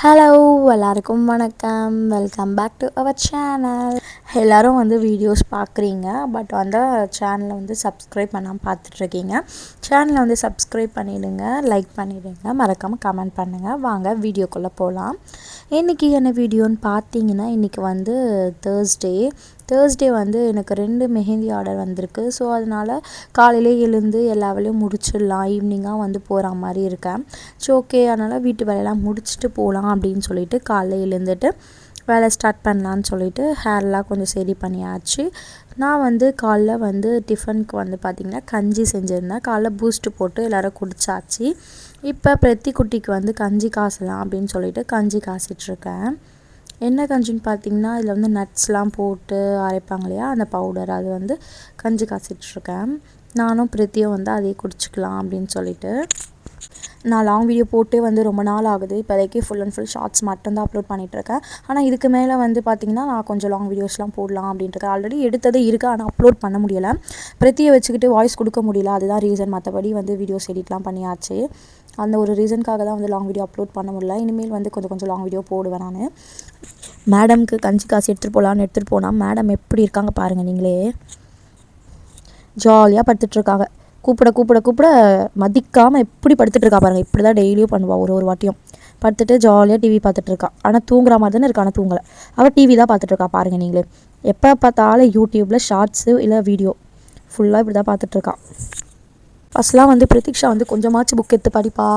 Hello எல்லாருக்கும் வணக்கம். Welcome back to our channel. எல்லோரும் வந்து வீடியோஸ் பார்க்குறீங்க, பட் வந்து சேனலை வந்து சப்ஸ்கிரைப் பண்ணாமல் பார்த்துட்ருக்கீங்க. சேனலை வந்து சப்ஸ்கிரைப் பண்ணிவிடுங்க, லைக் பண்ணிவிடுங்க, மறக்காமல் கமெண்ட் பண்ணுங்கள். வாங்க வீடியோக்குள்ளே போகலாம். இன்றைக்கி என்ன வீடியோன்னு பார்த்தீங்கன்னா, இன்றைக்கி வந்து தேர்ஸ்டே வந்து எனக்கு 2 மெஹந்தி ஆர்டர் வந்திருக்கு. ஸோ அதனால் காலையிலே எழுந்து எல்லா வேலையும் முடிச்சிடலாம், ஈவினிங்காக வந்து போகிற மாதிரி இருக்கேன். ஸோ ஓகே, அதனால் வீட்டு வேலையெல்லாம் முடிச்சுட்டு போகலாம் அப்படின்னு சொல்லிட்டு காலையில் எழுந்துட்டு வேலை ஸ்டார்ட் பண்ணலான்னு சொல்லிட்டு ஹேர்லாம் கொஞ்சம் சரி பண்ணியாச்சு. நான் வந்து காலைல வந்து டிஃபனுக்கு வந்து பார்த்திங்கன்னா கஞ்சி செஞ்சுருந்தேன். காலைல பூஸ்ட்டு போட்டு எல்லோரும் குடித்தாச்சு. இப்போ பிரத்தி குட்டிக்கு வந்து கஞ்சி காசலாம் அப்படின்னு சொல்லிட்டு கஞ்சி காசிட்ருக்கேன். என்ன கஞ்சின்னு பார்த்திங்கன்னா, இதில் வந்து நட்ஸ்லாம் போட்டு அரைப்பாங்க இல்லையா, அந்த பவுடர், அது வந்து கஞ்சி காசிட்ருக்கேன். நானும் பிரத்தியும் வந்து அதையே குடிச்சிக்கலாம் அப்படின்னு சொல்லிட்டு. நான் லாங் வீடியோ போட்டு வந்து ரொம்ப நாள் ஆகுது. இப்போதைக்கு ஃபுல் அண்ட் ஃபுல் ஷார்ட்ஸ் மட்டும்தான் அப்லோட் பண்ணிகிட்ருக்கேன். ஆனால் இதுக்கு மேலே வந்து பார்த்திங்கன்னா நான் கொஞ்சம் லாங் வீடியோஸ்லாம் போடலாம் அப்படின்ட்டுருக்கேன். ஆல்ரெடி எடுத்ததே இருக்குது, ஆனால் அப்லோட் பண்ண முடியலை. பிரத்தியை வச்சுக்கிட்டு வாய்ஸ் கொடுக்க முடியல, அதுதான் ரீசன். மற்றபடி வந்து வீடியோஸ் எடிட்லாம் பண்ணியாச்சு. அந்த ஒரு ரீசனுக்காக தான் வந்து லாங் வீடியோ அப்லோட் பண்ண முடியல. இனிமேல் வந்து கொஞ்சம் லாங் வீடியோ போடுவேன் நான். மேடம்க்கு கஞ்சி காசு எடுத்துகிட்டு போகலான்னு எடுத்துகிட்டு போனால் மேடம் எப்படி இருக்காங்க பாருங்கள் நீங்களே. ஜாலியாக படுத்துட்ருக்காங்க. கூப்பிட மதிக்காமல் எப்படி படுத்துட்ருக்கா பாருங்கள். இப்படி தான் டெய்லியும் பண்ணுவாள். ஒரு வாட்டியும் படுத்துட்டு ஜாலியாக டிவி பார்த்துட்ருக்கா. ஆனால் தூங்குற மாதிரி தானே இருக்கா, ஆனால் தூங்கலை. அவள் டிவி தான் பார்த்துட்ருக்கா பாருங்கள் நீங்களே. எப்போ பார்த்தாலும் யூடியூப்பில் ஷார்ட்ஸு இல்லை வீடியோ ஃபுல்லாக இப்படி தான் பார்த்துட்ருக்கா. ஃபஸ்ட்லாம் வந்து பிரதீக்ஷா வந்து கொஞ்சமாச்சும் புக் எடுத்து படிப்பா,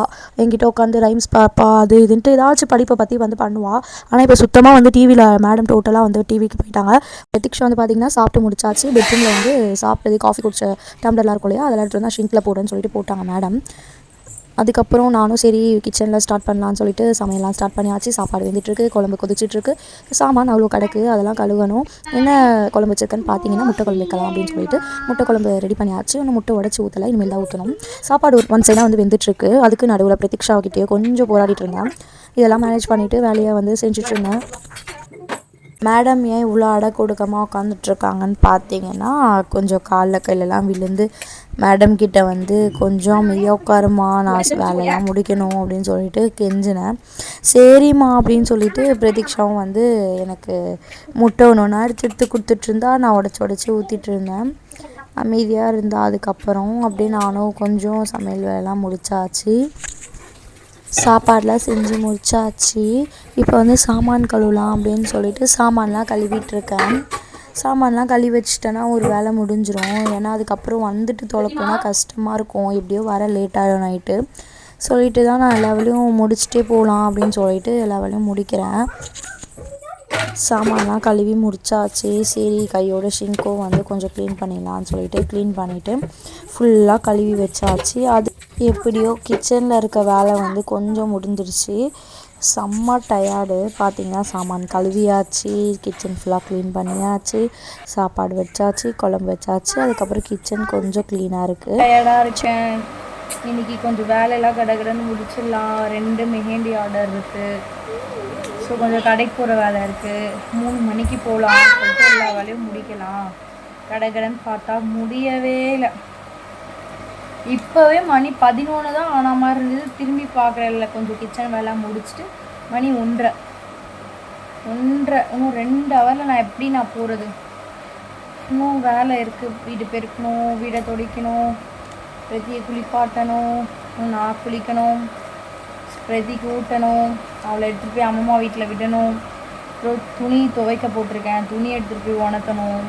என்கிட்ட உட்காந்து ரைம்ஸ் பார்ப்பா, அது இதுன்ட்டு ஏதாச்சும் படிப்பை பற்றி வந்து பண்ணுவாள். ஆனால் இப்போ சுத்தமாக வந்து டிவியில் மேடம் டோட்டலாக வந்து டிவிக்கு போயிட்டாங்க. பிரதீக்ஷா வந்து பார்த்திங்கன்னா சாப்பிட்டு முடிச்சாச்சு. பெட்ரூமில் வந்து சாப்பிட்டது காஃபி குடிச்ச டம்ளர்லாம் இருக்கும் இல்லையா, அதெல்லாம் எடுத்து வந்து ஷிங்கில் போடுன்னு சொல்லிட்டு போட்டாங்க மேடம். அதுக்கப்புறம் நானும் சரி கிச்சனில் ஸ்டார்ட் பண்ணலான்னு சொல்லிட்டு சமையல்லாம் ஸ்டார்ட் பண்ணியாச்சு. சாப்பாடு வெந்துட்டுருக்கு, குழம்பு கொதிச்சிட்ருக்கு, சாமான் அவ்வளோ கிடக்கு, அதெல்லாம் கழுவணும். என்ன குழம்பு வச்சிருக்கேன்னு பார்த்தீங்கன்னா முட்டை குழம்பு வைக்கலாம் அப்படின்னு சொல்லிட்டு முட்டை குழம்பு ரெடி பண்ணியாச்சு. இன்னும் முட்டை உடச்சி ஊற்றலை, இனிமேல் தான் ஊற்றணும். சாப்பாடு ஒன் சைடாக வந்து வெந்துட்டுருக்கு. அதுக்கு நடுவில் பிரதீக்ஷாக்கிட்டேயே கொஞ்சம் போராடிட்டு இருந்தேன். இதெல்லாம் மேனேஜ் பண்ணிவிட்டு வேலையை வந்து செஞ்சுட்ருந்தேன். மேடம் ஏன் இவ்வளோ அடக்கொடுக்கமாக உட்காந்துட்ருக்காங்கன்னு பார்த்தீங்கன்னா, கொஞ்சம் காலில் கையிலலாம் விழுந்து மேடம் கிட்ட வந்து கொஞ்சம் அமைதியாக உட்காருமா, நான் வேலையெல்லாம் முடிக்கணும் அப்படின்னு சொல்லிட்டு கெஞ்சினேன். சரிம்மா அப்படின்னு சொல்லிட்டு பிரதீக்ஷாவும் வந்து எனக்கு முட்டை ஒன்று எடுத்து கொடுத்துட்ருந்தா. நான் உடச்சி ஊற்றிட்டு இருந்தேன். அமைதியாக இருந்தா. அதுக்கப்புறம் அப்படியே நானும் கொஞ்சம் சமையல் வேலைலாம் முடிச்சாச்சு. சாப்பாடெலாம் செஞ்சு முடிச்சாச்சு. இப்போ வந்து சாமான் கழுவலாம் அப்படின்னு சொல்லிட்டு சாமான்லாம் கழுவிட்டுருக்கேன். சாமான்லாம் கழுவி வச்சிட்டேன்னா ஒரு வேலை முடிஞ்சிடும். ஏன்னா அதுக்கப்புறம் வந்துட்டு தொலைப்போனா கஷ்டமாக இருக்கும். எப்படியோ வர லேட்டாகிடும் நைட்டு சொல்லிட்டு தான் நான் எல்லா வேலையும் முடிச்சுட்டே போகலாம் அப்படின்னு சொல்லிட்டு எல்லா வேலையும் முடிக்கிறேன். சாமான்லாம் கழுவி முடிச்சாச்சு. சரி கையோட ஷிங்க்கும் வந்து கொஞ்சம் க்ளீன் பண்ணிடலான்னு சொல்லிட்டு க்ளீன் பண்ணிவிட்டு ஃபுல்லாக கழுவி வச்சாச்சு. அது எப்படியோ கிச்சனில் இருக்க வேலை வந்து கொஞ்சம் முடிஞ்சிருச்சு. செம்ம டயர்டு. பார்த்திங்கன்னா சாமான் கழுவியாச்சு, கிச்சன் ஃபுல்லாக க்ளீன் பண்ணியாச்சு, சாப்பாடு வச்சாச்சு, குழம்பு வச்சாச்சு. அதுக்கப்புறம் கிச்சன் கொஞ்சம் க்ளீனாக இருக்குது. டயர்டாக இருக்கேன். இன்றைக்கி கொஞ்சம் வேலையெல்லாம் கடகடன்னு முடிச்சிடலாம். 2 மெஹந்தி ஆர்டர் இருக்குது. ஸோ கொஞ்சம் கடைக்கு போகிற வேலை இருக்குது. 3 மணிக்கு போகலாம் சொல்லிட்டு எல்லா வேலையும் முடிக்கலாம். கடகடன்னு பார்த்தா முடியவே இல்லை. இப்போவே மணி 11 தான் ஆன மாதிரி இருந்தது. திரும்பி பார்க்குறதில்ல. கொஞ்சம் கிச்சன் வேலை முடிச்சுட்டு மணி 1:30. இன்னும் 2 ஹவரில் நான் எப்படி போகிறது? இன்னும் வேலை இருக்குது. வீடு பெருக்கணும், வீடை துடைக்கணும், பிரதியை குளிப்பாட்டணும், நான் குளிக்கணும், பிரதிக்கு ஊட்டணும், அவளை எடுத்துகிட்டு போய் அம்மா வீட்டில் விடணும். அப்புறம் துணி துவைக்க போட்டிருக்கேன், துணி எடுத்துகிட்டு போய் உணர்த்தணும்.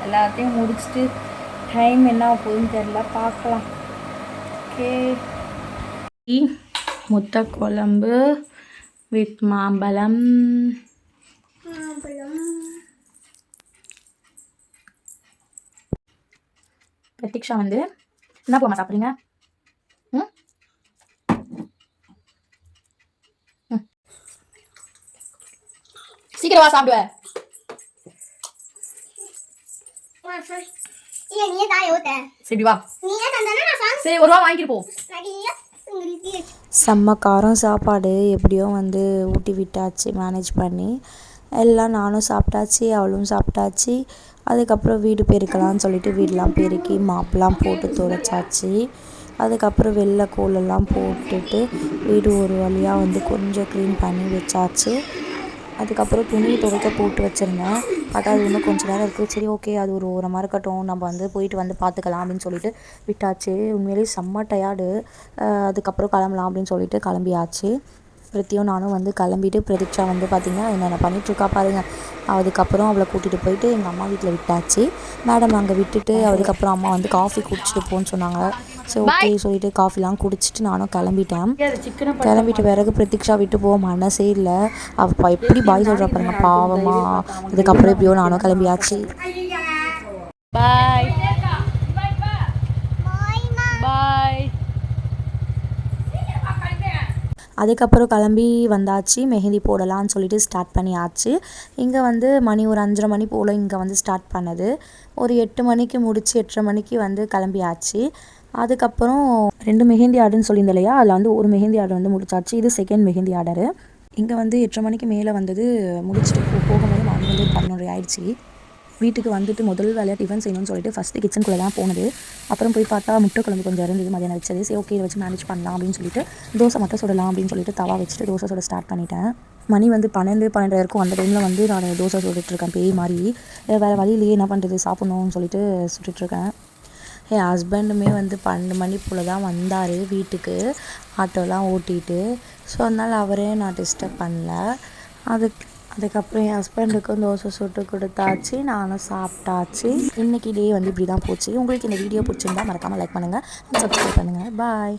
எல்லாத்தையும் முடிச்சுட்டு டைம் என்ன போகுதுன்னு தெரியல, பார்க்கலாம். ஓகே, முட்டை குழம்பு வித் மாம்பழம். பிரதீக்ஷா வந்து என்ன போமா சாப்பிட்றீங்க? சீக்கிரம் வா சாப்பிடுவ. சரி வா, சரி ஒரு ரூபா வாங்கிட்டு போ. செம்ம காரம் சாப்பாடு எப்படியோ வந்து ஊட்டி விட்டாச்சு மேனேஜ் பண்ணி. எல்லாம் நானும் சாப்பிட்டாச்சு, அவளும் சாப்பிட்டாச்சு. அதுக்கப்புறம் வீடு பெருக்கலான்னு சொல்லிட்டு வீடெலாம் பெருக்கி மாப்பெலாம் போட்டு துடைச்சாச்சு. அதுக்கப்புறம் வெள்ளை கோலெல்லாம் போட்டுட்டு வீடு ஒரு வழியாக வந்து கொஞ்சம் க்ளீன் பண்ணி வச்சாச்சு. அதுக்கப்புறம் துணி துவைக்க போட்டு வச்சுருந்தேன். பார்த்தா அது இன்னும் கொஞ்சம் நேரம் இருக்குது. சரி ஓகே, அது ஒரு ஓரமாக இருக்கட்டும், நம்ம வந்து போயிட்டு வந்து பார்த்துக்கலாம் அப்படின்னு சொல்லிட்டு விட்டாச்சு. உண்மையிலேயே செம்ம டயர்டு. அதுக்கப்புறம் கிளம்பலாம் அப்படின்னு சொல்லிட்டு கிளம்பியாச்சு. பிரித்தியும் நானும் வந்து கிளம்பிட்டு பிரதீக்ஷா வந்து பார்த்திங்கன்னா என்னென்ன பண்ணிகிட்ருக்கா பாருங்கள். அதுக்கப்புறம் அவளை கூட்டிகிட்டு போயிட்டு எங்கள் அம்மா வீட்டில் விட்டாச்சு. மேடம் அங்கே விட்டுட்டு அதுக்கப்புறம் அம்மா வந்து காஃபி குடிச்சிட்டு போன்னு சொன்னாங்க. சரி ஓகே சொல்லிவிட்டு காஃபிலாம் குடிச்சிட்டு நானும் கிளம்பிட்டேன். கிளம்பிட்டு பிறகு பிரதீக்ஷா விட்டு போக மனசே இல்லை. அவள் எப்படி பாய் சொல்கிறா பாருங்க, பாவமா. அதுக்கப்புறம் எப்படியோ நானும் கிளம்பியாச்சு. பாய் பாய். அதுக்கப்புறம் கிளம்பி வந்தாச்சு. மெஹந்தி போடலான்னு சொல்லிட்டு ஸ்டார்ட் பண்ணியாச்சு. இங்கே வந்து மணி ஒரு 5:30 மணி போல் இங்கே வந்து ஸ்டார்ட் பண்ணது. ஒரு 8 மணிக்கு முடித்து 8:30 மணிக்கு வந்து கிளம்பியாச்சு. அதுக்கப்புறம் 2 மெஹந்தி ஆர்டர்னு சொல்லியிருந்தேன் இல்லையா, அதில் வந்து ஒரு மெஹந்தி ஆர்டர் வந்து முடிச்சாச்சு. இது செகண்ட் மெஹந்தி ஆர்டரு. இங்கே வந்து 8:30 மணிக்கு மேலே வந்தது. முடிச்சுட்டு போகும்போது மணி வந்து 11 ஆயிடுச்சு. வீட்டுக்கு வந்துட்டு முதல் வேலையாக டிஃபன் செய்யணும்னு சொல்லிட்டு ஃபஸ்ட்டு கிச்சனுக்குள்ளே தான் போனது. அப்புறம் போய் பார்த்தா முட்டை குழம்பு கொஞ்சம் இருந்தது மதியானம் வச்சது. சரி ஓகே, இதை வச்சு மேனேஜ் பண்ணலாம் அப்படின்னு சொல்லிட்டு தோசை மட்டும் சுடலாம் அப்படின்னு சொல்லிட்டு தவா வச்சுட்டு தோசை சுட ஸ்டார்ட் பண்ணிட்டேன். மணி வந்து 12 இருக்கும். அந்த டைமில் வந்து நான் தோசை சுட்டுட்ருக்கேன் பேய் மாதிரி. வேறு வழியிலேயே என்ன பண்ணுறது, சாப்பிட்ணுன்னு சொல்லிட்டு சுட்டுட்ருக்கேன். என் ஹஸ்பண்டுமே வந்து 12 மணி போல் தான் வந்தார் வீட்டுக்கு, ஆட்டோலாம் ஓட்டிகிட்டு. ஸோ அதனால் அவரே நான் டிஸ்டர்ப் பண்ணல. அதுக்கப்புறம் என் ஹஸ்பண்டுக்கும் தோசை சுட்டு கொடுத்தாச்சு, நானும் சாப்பிட்டாச்சு. இன்றைக்கி டே வந்து இப்படி தான் போச்சு. உங்களுக்கு இந்த வீடியோ பிடிச்சிருந்தா மறக்காமல் லைக் பண்ணுங்கள், சப்ஸ்கிரைப் பண்ணுங்கள். பாய்.